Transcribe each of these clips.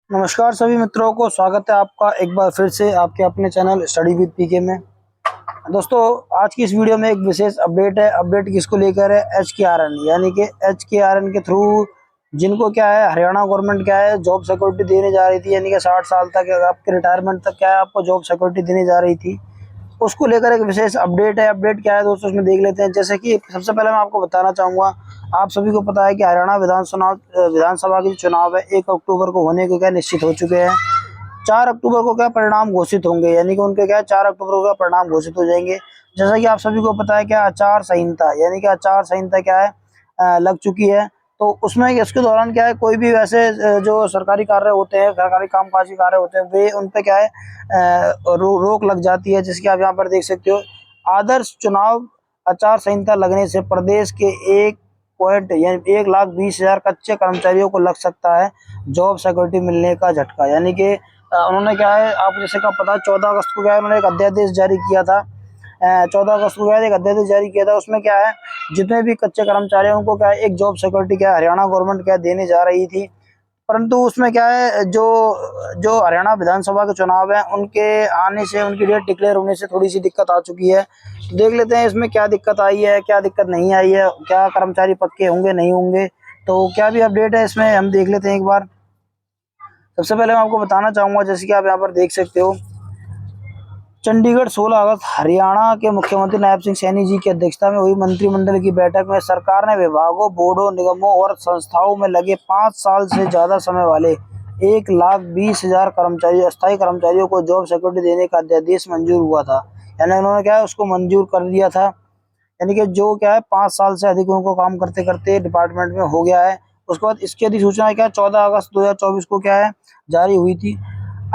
नमस्कार सभी मित्रों को स्वागत है आपका एक बार फिर से आपके अपने चैनल स्टडी विद पीके में। दोस्तों, आज की इस वीडियो में एक विशेष अपडेट है। अपडेट किसको लेकर है? HKRN, यानी कि HKRN के थ्रू जिनको क्या है, हरियाणा गवर्नमेंट क्या है जॉब सिक्योरिटी देने जा रही थी, यानी कि 60 साल तक आपके रिटायरमेंट तक क्या है आपको जॉब सिक्योरिटी देने जा रही थी, उसको लेकर एक विशेष अपडेट है। अपडेट क्या है दोस्तों, उसमें देख लेते हैं। जैसे कि सबसे पहले मैं आपको बताना चाहूँगा, आप सभी को पता है कि हरियाणा विधानसभा के जो चुनाव है 1 अक्टूबर को होने को क्या निश्चित हो चुके हैं। 4 अक्टूबर को क्या परिणाम घोषित होंगे, यानी कि उनके क्या 4 अक्टूबर को क्या परिणाम घोषित हो जाएंगे। जैसा कि आप सभी को पता है क्या आचार संहिता, यानी कि आचार संहिता क्या है लग चुकी है। तो उसमें इसके दौरान क्या है, कोई भी वैसे जो सरकारी कार्य होते हैं, सरकारी कामकाजी कार्य होते हैं, वे उन पे क्या है रोक लग जाती है। जिसकी आप यहाँ पर देख सकते हो, आदर्श चुनाव आचार संहिता लगने से प्रदेश के 1,20,000 कच्चे कर्मचारियों को लग सकता है जॉब सिक्योरिटी मिलने का झटका। यानी कि उन्होंने क्या है, आपको जैसे का पता है 14 अगस्त को क्या है उन्होंने एक अध्यादेश जारी किया था। 14 अगस्त को क्या है एक अध्यादेश जारी किया था। उसमें क्या है, जितने भी कच्चे कर्मचारी हैं उनको क्या है एक जॉब सिक्योरिटी क्या हरियाणा गवर्नमेंट क्या देने जा रही थी। परंतु उसमें क्या है, जो जो हरियाणा विधानसभा के चुनाव है उनके आने से, उनकी डेट डिक्लेयर होने से थोड़ी सी दिक्कत आ चुकी है। तो देख लेते हैं इसमें क्या दिक्कत आई है, क्या दिक्कत नहीं आई है, क्या कर्मचारी पक्के होंगे नहीं होंगे, तो क्या भी अपडेट है इसमें हम देख लेते हैं एक बार। सबसे पहले मैं आपको बताना चाहूँगा, जैसे कि आप यहाँ पर देख सकते हो, चंडीगढ़ 16 अगस्त, हरियाणा के मुख्यमंत्री नायब सिंह सैनी जी की अध्यक्षता में हुई मंत्रिमंडल की बैठक में सरकार ने विभागों, बोर्डों, निगमों और संस्थाओं में लगे 5 साल से ज़्यादा समय वाले 1,20,000 कर्मचारियों, अस्थायी कर्मचारियों को जॉब सिक्योरिटी देने का अध्यादेश मंजूर हुआ था। यानी उन्होंने क्या है उसको मंजूर कर दिया था। यानी कि जो क्या है 5 साल से अधिक उनको काम करते करते डिपार्टमेंट में हो गया है। उसके बाद इसकी अधिसूचना क्या 14 अगस्त 2024 को क्या है जारी हुई थी।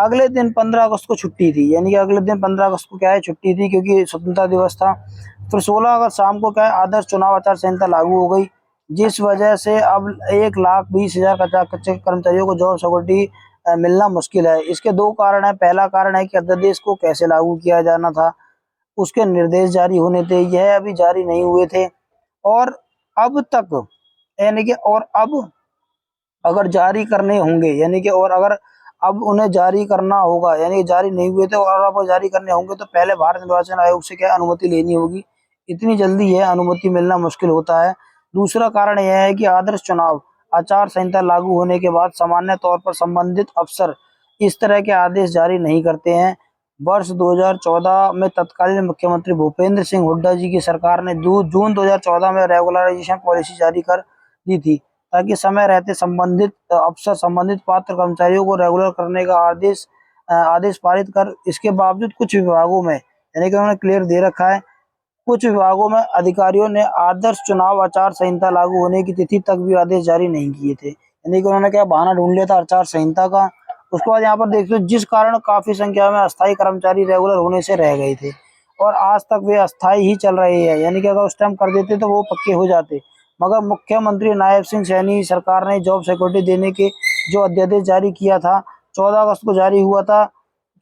अगले दिन 15 अगस्त को छुट्टी थी, यानी कि अगले दिन 15 अगस्त को क्या है छुट्टी थी, क्योंकि स्वतंत्रता दिवस था। फिर 16 अगस्त शाम को क्या है आदर्श चुनाव आचार संहिता लागू हो गई, जिस वजह से अब 1,20,000 कच्चे कर्मचारियों को जॉब सिक्योरिटी मिलना मुश्किल है। इसके 2 कारण है। पहला कारण है कि अध्यादेश को कैसे लागू किया जाना था, उसके निर्देश जारी होने थे, यह अभी जारी नहीं हुए थे। और अब तक, यानी कि और अब अगर जारी करने होंगे, यानी कि और अगर अब उन्हें जारी करना होगा, यानी कि जारी नहीं हुए थे और अब जारी करने होंगे तो पहले भारत निर्वाचन आयोग से क्या अनुमति लेनी होगी। इतनी जल्दी यह अनुमति मिलना मुश्किल होता है। दूसरा कारण यह है कि आदर्श चुनाव आचार संहिता लागू होने के बाद सामान्य तौर पर संबंधित अफसर इस तरह के आदेश जारी नहीं करते हैं। वर्ष 2014 में तत्कालीन मुख्यमंत्री भूपेंद्र सिंह हुड्डा जी की सरकार ने जून 2014 में रेगुलराइजेशन पॉलिसी जारी कर दी थी, ताकि समय रहते संबंधित अफसर संबंधित पात्र कर्मचारियों को रेगुलर करने का आदेश पारित कर। इसके बावजूद कुछ विभागों में, यानी कि उन्होंने क्लियर दे रखा है, कुछ विभागों में अधिकारियों ने आदर्श चुनाव आचार संहिता लागू होने की तिथि तक भी आदेश जारी नहीं किए थे। यानी कि उन्होंने क्या बहाना ढूंढ लिया था आचार संहिता का। उसके बाद यहाँ पर देखते हो, जिस कारण काफी संख्या में अस्थायी कर्मचारी रेगुलर होने से रह गए थे और आज तक वे अस्थायी ही चल रहे हैं। यानी कि अगर उस टाइम कर देते तो वो पक्के हो जाते। मगर मुख्यमंत्री नायब सिंह सैनी सरकार ने जॉब सिक्योरिटी देने के जो अध्यादेश जारी किया था, 14 अगस्त को जारी हुआ था।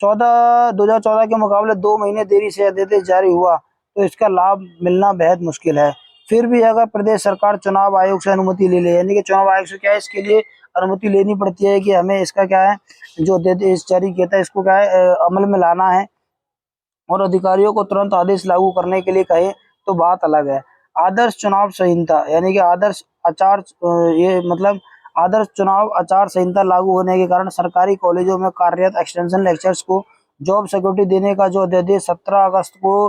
2014 के मुकाबले 2 महीने देरी से अध्यादेश जारी हुआ, तो इसका लाभ मिलना बेहद मुश्किल है। फिर भी अगर प्रदेश सरकार चुनाव आयोग से अनुमति ले ले, यानी कि चुनाव आयोग से क्या है इसके लिए अनुमति लेनी पड़ती है कि हमें इसका क्या है जो अध्यादेश जारी किया था इसको क्या है अमल में लाना है, और अधिकारियों को तुरंत आदेश लागू करने के लिए कहे तो बात अलग है। आदर्श चुनाव संहिता, यानी कि आदर्श आचार ये मतलब आदर्श चुनाव आचार संहिता लागू होने के कारण सरकारी कॉलेजों में कार्यरत एक्सटेंशन लेक्चर्स को जॉब सिक्योरिटी देने का जो अध्यादेश 17 अगस्त को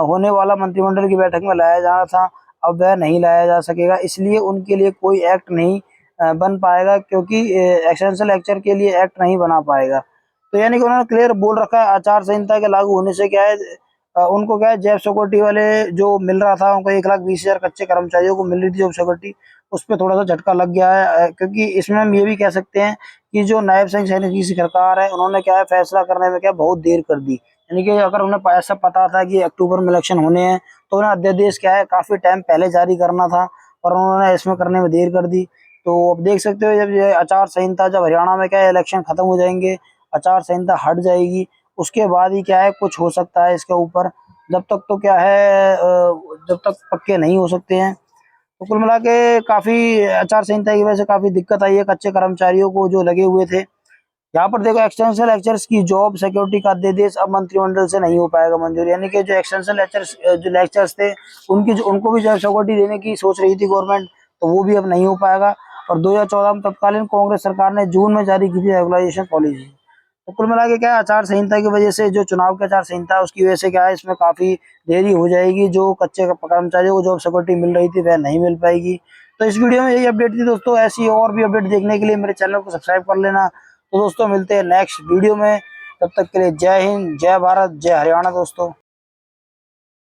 होने वाला मंत्रिमंडल की बैठक में लाया जाना था, अब वह नहीं लाया जा सकेगा। इसलिए उनके लिए कोई एक्ट नहीं बन पाएगा, क्योंकि एक्सटेंशन लेक्चर के लिए एक्ट नहीं बना पाएगा। तो यानी कि उन्होंने क्लियर बोल रखा है, आचार संहिता के लागू होने से क्या है उनको क्या है जॉब सिक्योरिटी वाले जो मिल रहा था उनको 1,20,000 कच्चे कर्मचारियों को मिल रही थी जॉब सिक्योरिटी, उस पर थोड़ा सा झटका लग गया है। क्योंकि इसमें हम ये भी कह सकते हैं कि जो नायब सिंह सैनी की सरकार है उन्होंने क्या है फैसला करने में क्या बहुत देर कर दी। यानी कि अगर उन्हें ऐसा पता था कि अक्टूबर में इलेक्शन होने हैं तो उन्हें अध्यादेश क्या है काफी टाइम पहले जारी करना था, और उन्होंने इसमें करने में देर कर दी। तो अब देख सकते हो, जब ये आचार संहिता जब हरियाणा में क्या है इलेक्शन खत्म हो जाएंगे, आचार संहिता हट जाएगी, उसके बाद ही क्या है कुछ हो सकता है इसके ऊपर। जब तक तो क्या है जब तक पक्के नहीं हो सकते हैं। तो कुल मिला के काफी आचार संहिता की वजह से काफी दिक्कत आई है कच्चे कर्मचारियों को जो लगे हुए थे। यहाँ पर देखो एक्सटेंशन लेक्चर्स की जॉब सिक्योरिटी का अध्यादेश अब मंत्रिमंडल से नहीं हो पाएगा मंजूर, यानी कि जो एक्सटेंशन लेक्चर्स थे उनको भी जॉब सिक्योरिटी देने की सोच रही थी गवर्नमेंट, तो वो भी अब नहीं हो पाएगा। और 2014 में तत्कालीन कांग्रेस सरकार ने जून में जारी की थी रेगुलाइजेशन पॉलिसी। तो कुल मिला के क्या है, आचार संहिता की वजह से, जो चुनाव की आचार संहिता है उसकी वजह से क्या है, इसमें काफी देरी हो जाएगी। जो कच्चे कर्मचारियों को जॉब सिक्योरिटी मिल रही थी वह नहीं मिल पाएगी। तो इस वीडियो में यही अपडेट थी दोस्तों। ऐसी और भी अपडेट देखने के लिए मेरे चैनल को सब्सक्राइब कर लेना। तो दोस्तों मिलते हैं नेक्स्ट वीडियो में, तब तक के लिए जय हिंद, जय भारत, जय हरियाणा दोस्तों।